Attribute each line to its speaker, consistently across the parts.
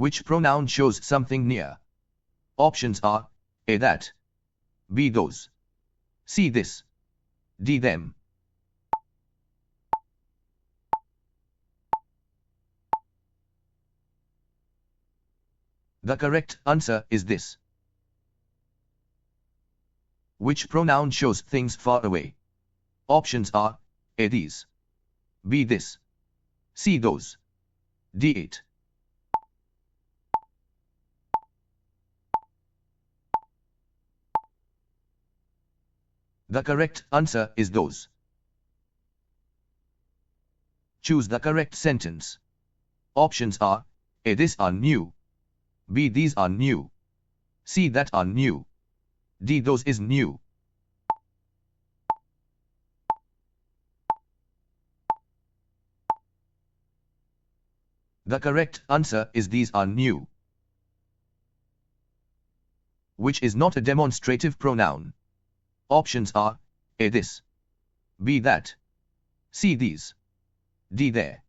Speaker 1: Which pronoun shows something near? Options are A. That, B. Those, C. This, D. Them. The correct answer is this. Which pronoun shows things far away? Options are A. These, B. This, C. Those, D. It. The correct answer is those. Choose the correct sentence. Options are A. This are new, B. These are new, C. That are new, D. Those is new. The correct answer is these are new. Which is not a demonstrative pronoun? Options are A. This, B. That, C. These, D. There.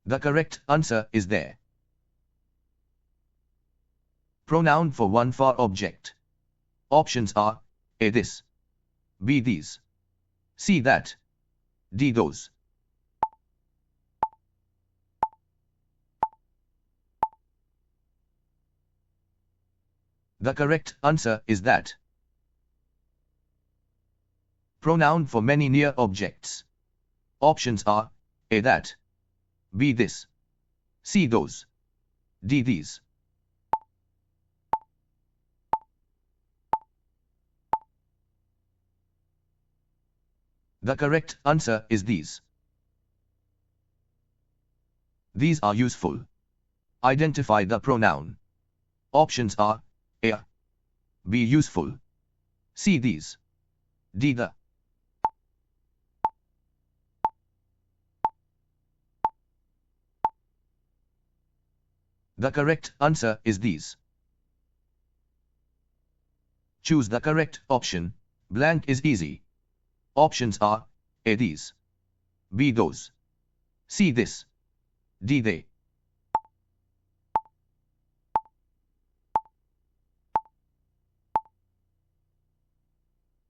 Speaker 1: The correct answer is there. Pronoun for one far object. Options are A. This, B. These, C. That, D. Those. The correct answer is that. Pronoun for many near objects. Options are A. That, B. This, C. Those, D. These. The correct answer is these. These are useful. Identify the pronoun. Options are A. B. Useful, C. These, D. The. The correct answer is these. Choose the correct option. Blank is easy. Options are A. These, B. Those, C. This, D. They.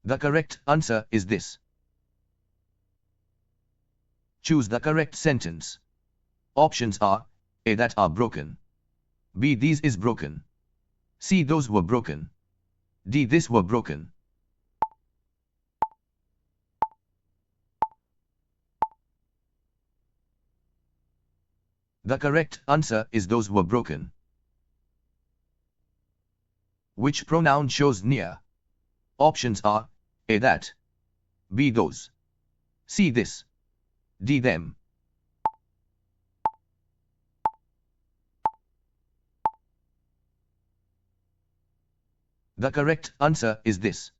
Speaker 1: The correct answer is this. Choose the correct sentence. Options are A. That are broken, B. These is broken, C. Those were broken, D. This were broken. The correct answer is those were broken. Which pronoun shows near? Options are A. That, B. Those, C. This, D. Them. The correct answer is this.